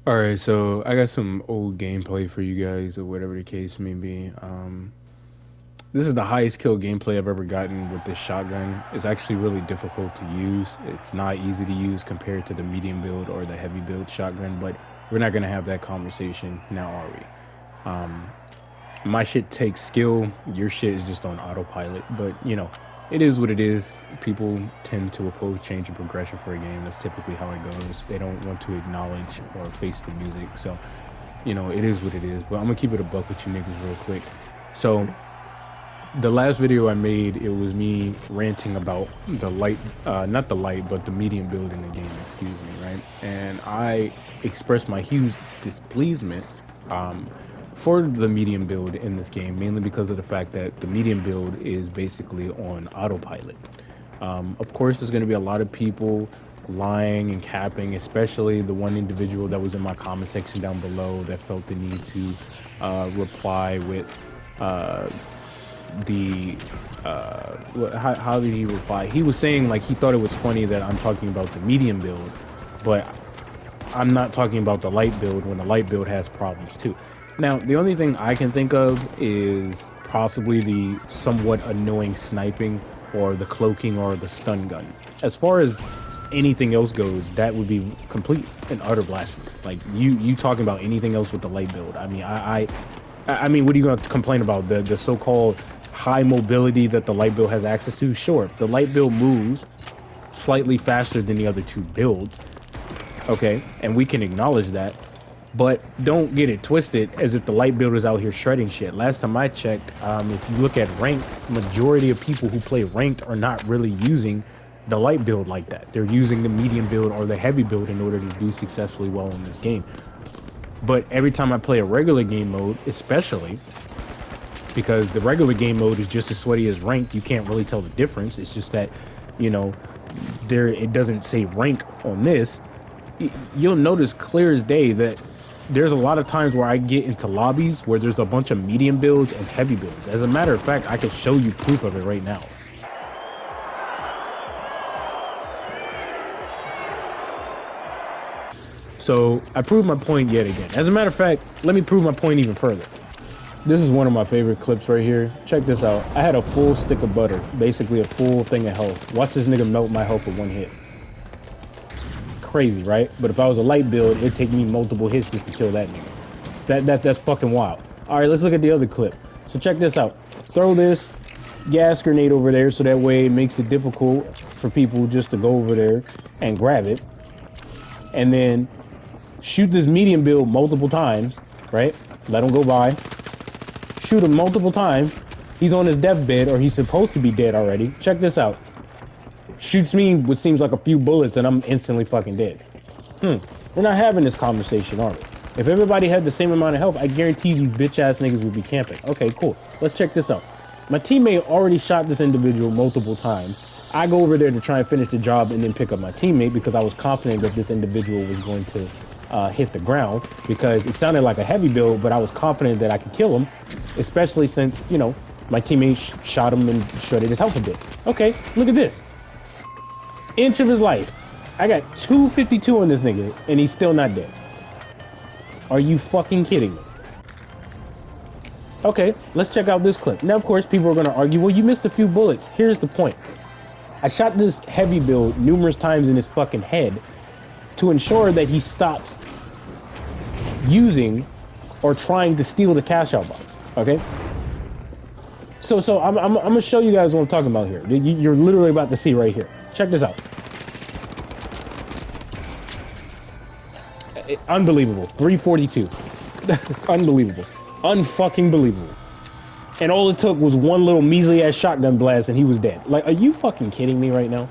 All right, so I got some old gameplay for you guys, or whatever the case may be. This is the highest kill gameplay I've ever gotten with this shotgun. It's actually really difficult to use. It's not easy to use compared to the medium build or the heavy build shotgun, but we're not gonna have that conversation now, are we? My shit takes skill. Your shit is just on autopilot, but it is what it is. People tend to oppose change and progression for a game. That's typically how it goes. They don't want to acknowledge or face the music. So, it is what it is. But I'm gonna keep it a buck with you niggas real quick. So, the last video I made, it was me ranting about the light, not the light, but the medium build in the game, excuse me, right? And I expressed my huge displeasement for the medium build in this game, mainly because of the fact that the medium build is basically on autopilot. Of course, there's going to be a lot of people lying and capping, especially the one individual that was in my comment section down below that felt the need to reply with the how did he reply? He was saying like he thought it was funny that I'm talking about the medium build, but I'm not talking about the light build when the light build has problems too. Now, the only thing I can think of is possibly the somewhat annoying sniping or the cloaking or the stun gun. As far as anything else goes, that would be complete and utter blasphemy. Like you talking about anything else with the light build. I mean, I mean, what are you going to complain about? The so-called high mobility that the light build has access to? Sure, the light build moves slightly faster than the other two builds. Okay, and we can acknowledge that. But don't get it twisted as if the light build is out here shredding shit. Last time I checked, if you look at ranked, majority of people who play ranked are not really using the light build like that. They're using the medium build or the heavy build in order to do successfully well in this game. But every time I play a regular game mode, especially because the regular game mode is just as sweaty as ranked, you can't really tell the difference. It's just that, it doesn't say rank on this. You'll notice clear as day that there's a lot of times where I get into lobbies where there's a bunch of medium builds and heavy builds. As a matter of fact, I can show you proof of it right now. So I proved my point yet again. As a matter of fact, let me prove my point even further. This is one of my favorite clips right here. Check this out. I had a full stick of butter, basically a full thing of health. Watch this nigga melt my health with one hit. Crazy, right? But if I was a light build, it'd take me multiple hits just to kill that nigga. That's fucking wild. All right, let's look at the other clip. So check this out. Throw this gas grenade over there so that way it makes it difficult for people just to go over there and grab it. And then shoot this medium build multiple times, right? Let him go by. Shoot him multiple times. He's on his deathbed, or he's supposed to be dead already. Check this out. Shoots me what seems like a few bullets and I'm instantly fucking dead. We're not having this conversation, are we? If everybody had the same amount of health, I guarantee you bitch ass niggas would be camping. Okay, cool. Let's check this out. My teammate already shot this individual multiple times. I go over there to try and finish the job and then pick up my teammate because I was confident that this individual was going to hit the ground because it sounded like a heavy build, but I was confident that I could kill him, especially since, my teammate shot him and shredded his health a bit. Okay, look at this. Inch of his life. I got 252 on this nigga and he's still not dead. Are you fucking kidding me? Okay, let's check out this clip. Now, of course, people are going to argue, well, you missed a few bullets. Here's the point. I shot this heavy build numerous times in his fucking head to ensure that he stops using or trying to steal the cash out box. Okay? So I'm going to show you guys what I'm talking about here. You're literally about to see right here. Check this out. Unbelievable. 342. Unbelievable. Unfucking believable. And all it took was one little measly ass shotgun blast and he was dead. Like, are you fucking kidding me right now?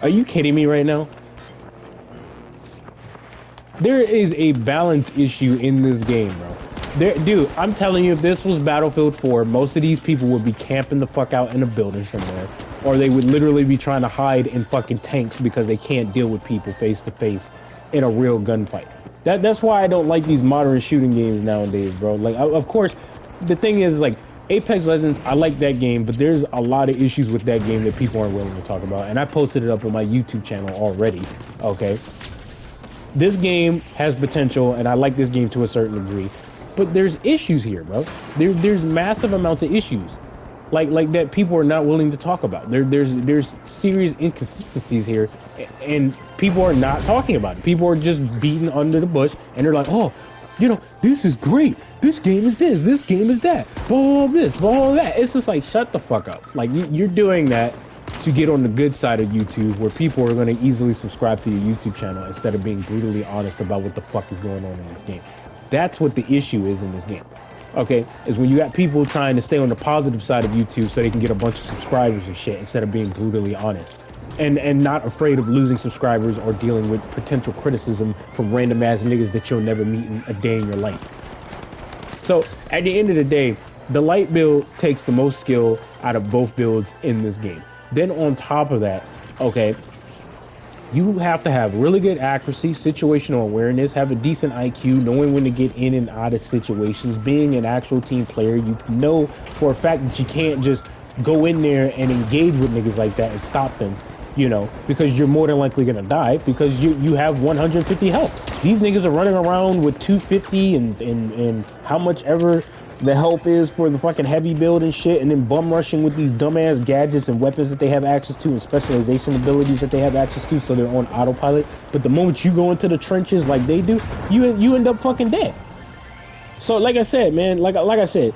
Are you kidding me right now? There is a balance issue in this game, bro. Dude, I'm telling you, if this was Battlefield 4, most of these people would be camping the fuck out in a building somewhere. Or they would literally be trying to hide in fucking tanks because they can't deal with people face to face in a real gunfight. That's why I don't like these modern shooting games nowadays, bro. Like, of course, the thing is, like, Apex Legends, I like that game, but there's a lot of issues with that game that people aren't willing to talk about. And I posted it up on my YouTube channel already, okay? this game has potential, and I like this game to a certain degree, but there's issues here, bro. There's massive amounts of issues, like that people are not willing to talk about. There's serious inconsistencies here, and people are not talking about it. People are just beating under the bush, and they're like, oh, you know, this is great. This game is this game is that. Blah, this, blah, that. It's just like, shut the fuck up. Like, you're doing that to get on the good side of YouTube, where people are going to easily subscribe to your YouTube channel instead of being brutally honest about what the fuck is going on in this game. That's what the issue is in this game. Okay, is when you got people trying to stay on the positive side of YouTube so they can get a bunch of subscribers and shit instead of being brutally honest. And not afraid of losing subscribers or dealing with potential criticism from random ass niggas that you'll never meet in a day in your life. So at the end of the day, the light build takes the most skill out of both builds in this game. Then on top of that, okay, you have to have really good accuracy, situational awareness, have a decent IQ, knowing when to get in and out of situations, being an actual team player. You know for a fact that you can't just go in there and engage with niggas like that and stop them, you know, because you're more than likely gonna die because you have 150 health. These niggas are running around with 250 and how much ever the help is for the fucking heavy build and shit, and then bum rushing with these dumbass gadgets and weapons that they have access to and specialization abilities that they have access to, so they're on autopilot. But the moment you go into the trenches like they do, you end up fucking dead. So like I said, man, like I said,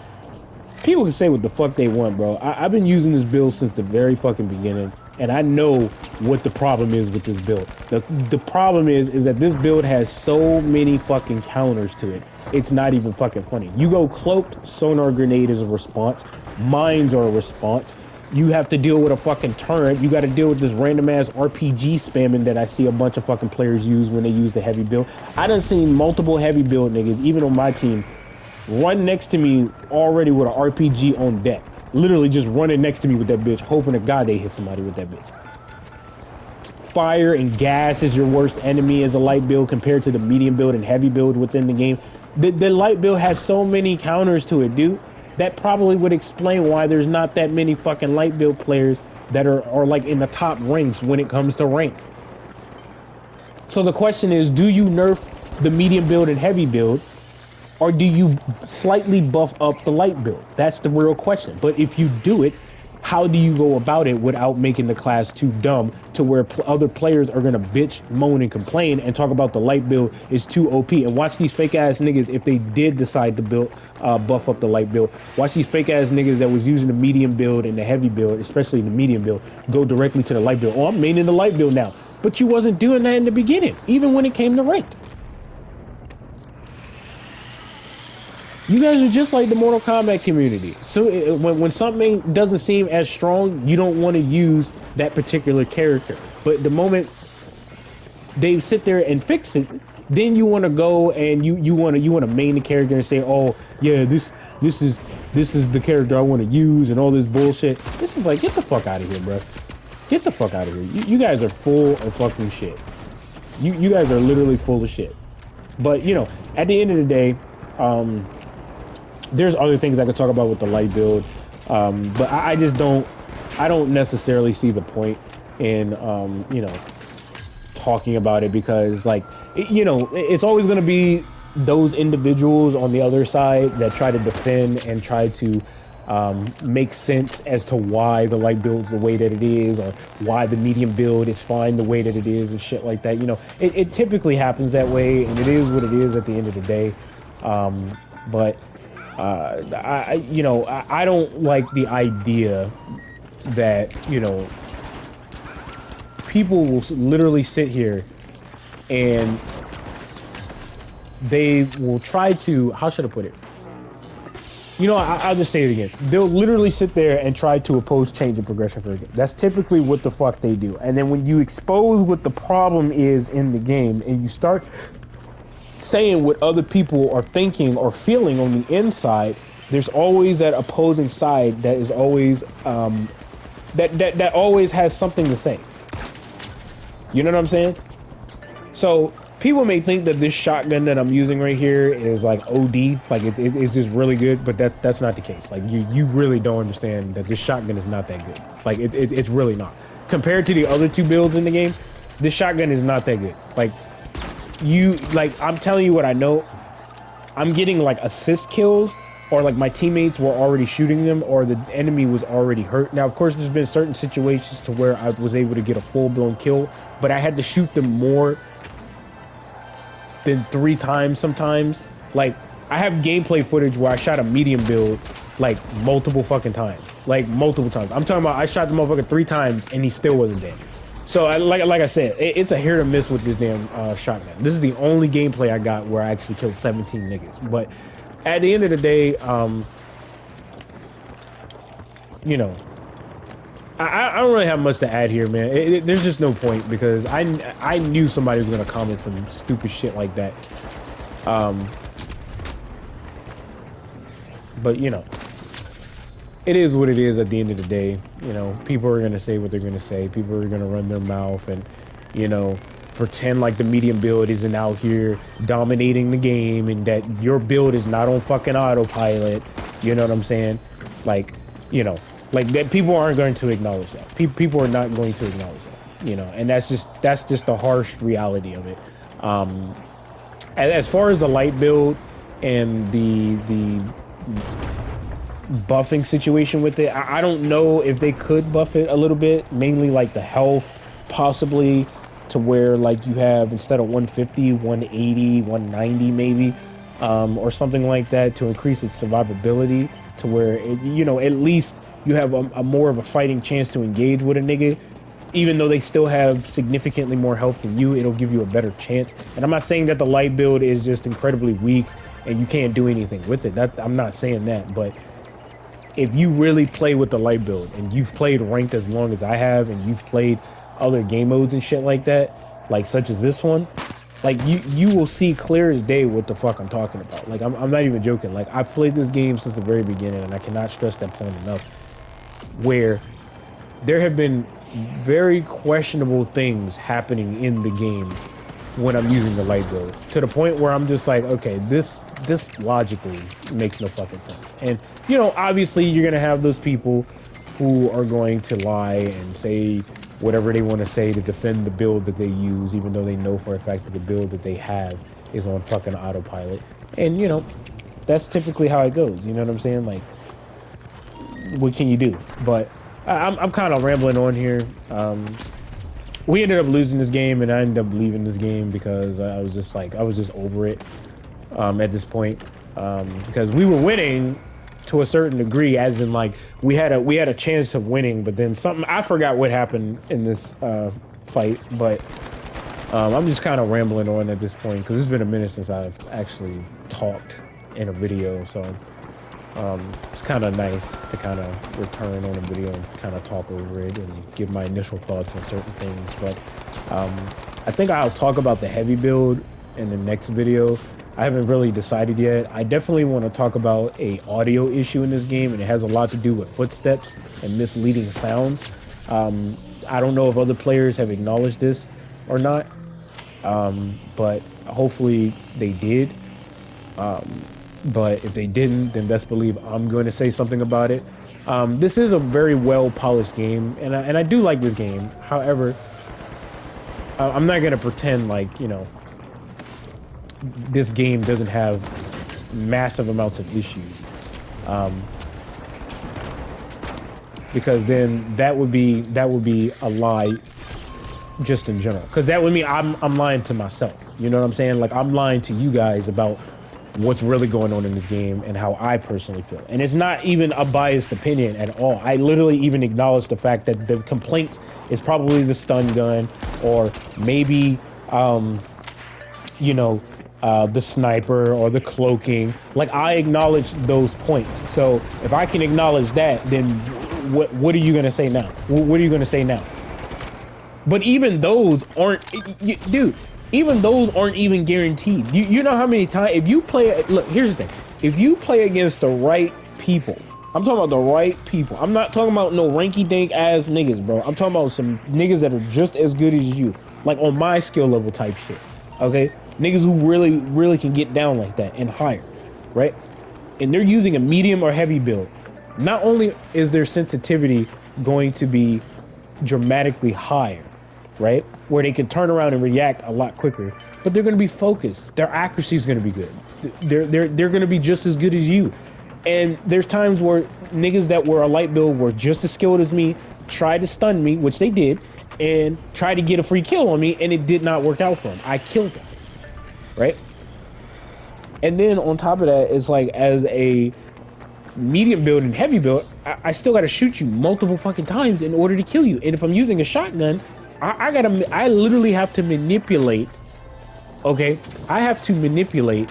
people can say what the fuck they want, bro. I've been using this build since the very fucking beginning, and I know what the problem is with this build. The problem is that this build has so many fucking counters to it. It's not even fucking funny. You go cloaked, sonar grenade is a response. Mines are a response. You have to deal with a fucking turret. You got to deal with this random ass RPG spamming that I see a bunch of fucking players use when they use the heavy build. I done seen multiple heavy build niggas, even on my team, run next to me already with an RPG on deck. Literally just running next to me with that bitch, hoping to God they hit somebody with that bitch. Fire and gas is your worst enemy as a light build compared to the medium build and heavy build within the game. The light build has so many counters to it, dude. That probably would explain why there's not that many fucking light build players that are like in the top ranks when it comes to rank. So the question is, do you nerf the medium build and heavy build, or do you slightly buff up the light build? That's the real question. But if you do it, how do you go about it without making the class too dumb to where other players are gonna bitch, moan, and complain and talk about the light build is too OP? And watch these fake ass niggas, if they did decide to build buff up the light build, watch these fake ass niggas that was using the medium build and the heavy build, especially the medium build, go directly to the light build. Oh, I'm maining the light build now. But you wasn't doing that in the beginning, even when it came to ranked. You guys are just like the Mortal Kombat community. So when something doesn't seem as strong, you don't want to use that particular character. But the moment they sit there and fix it, then you want to go and you want to main the character and say, oh yeah, this is the character I want to use and all this bullshit. This is like, get the fuck out of here, bro. Get the fuck out of here. You guys are full of fucking shit. You guys are literally full of shit. But you know, at the end of the day, there's other things I could talk about with the light build, but I just don't necessarily see the point in you know, talking about it, because like you know, it's always going to be those individuals on the other side that try to defend and try to make sense as to why the light build's the way that it is, or why the medium build is fine the way that it is and shit like that. You know, it typically happens that way, and it is what it is at the end of the day. But I don't like the idea that, you know, people will literally sit here and they will try to, how should I put it? You know, I'll just say it again. They'll literally sit there and try to oppose change and progression for the game. That's typically what the fuck they do. And then when you expose what the problem is in the game and you start saying what other people are thinking or feeling on the inside, there's always that opposing side that is always that always has something to say. You know what I'm saying? So people may think that this shotgun that I'm using right here is like OD, like it's just really good, but that's not the case. Like you really don't understand that this shotgun is not that good. Like it's really not. Compared to the other two builds in the game, this shotgun is not that good. Like you like I'm telling you what I know. I'm getting like assist kills, or like my teammates were already shooting them, or the enemy was already hurt. Now, of course, there's been certain situations to where I was able to get a full-blown kill, but I had to shoot them more than 3 times sometimes. Like, I have gameplay footage where I shot a medium build like multiple fucking times. Like, multiple times. I'm talking about I shot the motherfucker 3 times and he still wasn't dead. So, like I said, it's a hit or miss with this damn shotgun. This is the only gameplay I got where I actually killed 17 niggas. But at the end of the day, you know, I don't really have much to add here, man. There's just no point because I knew somebody was gonna comment some stupid shit like that. But you know, it is what it is at the end of the day. You know, people are gonna say what they're gonna say. People are gonna run their mouth and, you know, pretend like the medium build isn't out here dominating the game and that your build is not on fucking autopilot. You know what I'm saying? Like, you know, like that people aren't going to acknowledge that. People are not going to acknowledge that, you know, and that's just the harsh reality of it. As far as the light build and the buffing situation with it, I don't know if they could buff it a little bit, mainly like the health, possibly to where like you have instead of 150, 180, 190 maybe, or something like that to increase its survivability to where it, you know, at least you have a more of a fighting chance to engage with a nigga. Even though they still have significantly more health than you, it'll give you a better chance. And I'm not saying that the light build is just incredibly weak and you can't do anything with it. I'm not saying that, but if you really play with the light build and you've played ranked as long as I have and you've played other game modes and shit like that, like such as this one, like you will see clear as day what the fuck I'm talking about. Like I'm not even joking. Like I've played this game since the very beginning and I cannot stress that point enough, where there have been very questionable things happening in the game when I'm using the light build, to the point where I'm just like, okay, this logically makes no fucking sense. And you know, obviously you're gonna have those people who are going to lie and say whatever they want to say to defend the build that they use, even though they know for a fact that the build that they have is on fucking autopilot. And you know, that's typically how it goes. You know what I'm saying? Like, what can you do? But I'm kind of rambling on here. We ended up losing this game, and I ended up leaving this game because I was just over it at this point, because we were winning to a certain degree, as in like we had a chance of winning, but then something, I forgot what happened in this fight, but I'm just kind of rambling on at this point because it's been a minute since I've actually talked in a video, so it's kind of nice to kind of return on a video and kind of talk over it and give my initial thoughts on certain things. But I think I'll talk about the heavy build in the next video. I haven't really decided yet. I definitely want to talk about a audio issue in this game, and it has a lot to do with footsteps and misleading sounds. I don't know if other players have acknowledged this or not, but hopefully they did. But if they didn't, then best believe I'm going to say something about it. This is a very well polished game, and I do like this game. However, I'm not going to pretend like, you know, this game doesn't have massive amounts of issues, because then that would be a lie just in general, because that would mean I'm lying to myself. You know what I'm saying? Like, I'm lying to you guys about what's really going on in the game and how I personally feel. And it's not even a biased opinion at all. I literally even acknowledge the fact that the complaint is probably the stun gun, or maybe you know, the sniper or the cloaking. Like, I acknowledge those points. So if I can acknowledge that, then what are you gonna say now? What are you gonna say now? But even those aren't, dude, even those aren't even guaranteed. You know how many times, if you play, look, here's the thing. If you play against the right people, I'm talking about the right people. I'm not talking about no ranky-dink ass niggas, bro. I'm talking about some niggas that are just as good as you, like on my skill level type shit, okay? Niggas who really can get down like that and higher, right? And they're using a medium or heavy build. Not only is their sensitivity going to be dramatically higher, right? where they can turn around and react a lot quicker. But they're going to be focused. Their accuracy is going to be good. They're going to be just as good as you. And there's times where niggas that were a light build were just as skilled as me, tried to stun me, which they did, and tried to get a free kill on me, and it did not work out for them. I killed them, right? And then on top of that, it's like as a medium build and heavy build, I still got to shoot you multiple fucking times in order to kill you. And if I'm using a shotgun, I literally have to manipulate. Okay, I have to manipulate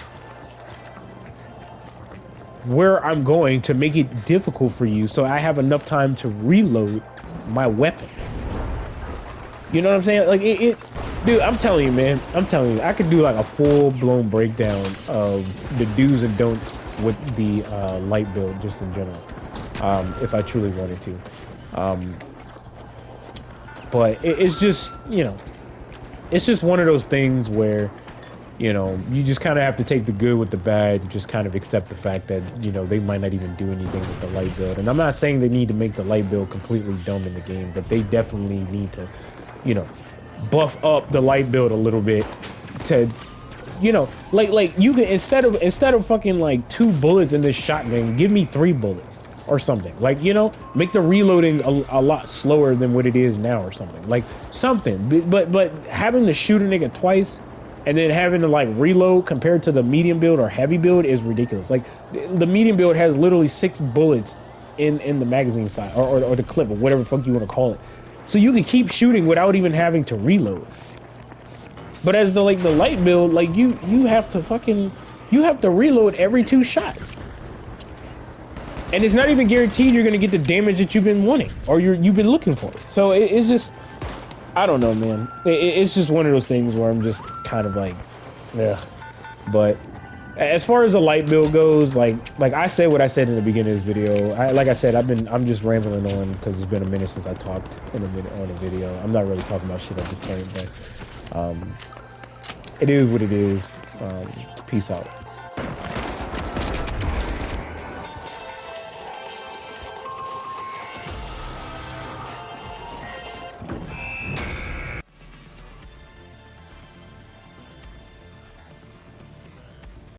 where I'm going to make it difficult for you, so I have enough time to reload my weapon. You know what I'm saying? Like dude, I'm telling you, man. I'm telling you, I could do like a full-blown breakdown of the do's and don'ts with the light build, just in general, if I truly wanted to. But it's just, you know, it's just one of those things where, you know, you just kind of have to take the good with the bad. You just kind of accept the fact that, you know, they might not even do anything with the light build. And I'm not saying they need to make the light build completely dumb in the game, but they definitely need to, you know, buff up the light build a little bit to, you know, like you can, instead of fucking like 2 bullets in this shotgun, give me 3 bullets or something. Like, you know, make the reloading a lot slower than what it is now or something. Like something. But having to shoot a nigga twice and then having to like reload compared to the medium build or heavy build is ridiculous. Like the medium build has literally 6 bullets in the magazine side or the clip or whatever the fuck you want to call it. So you can keep shooting without even having to reload. But as the light build, like you have to reload every 2 shots. And it's not even guaranteed you're gonna get the damage that you've been wanting or you've been looking for. So it's just, I don't know, man. It's just one of those things where I'm just kind of like, ugh. But as far as the light build goes, like I said what I said in the beginning of this video. Like I said, I'm just rambling on because it's been a minute since I talked on a video. I'm not really talking about shit at this point, but it is what it is. Peace out.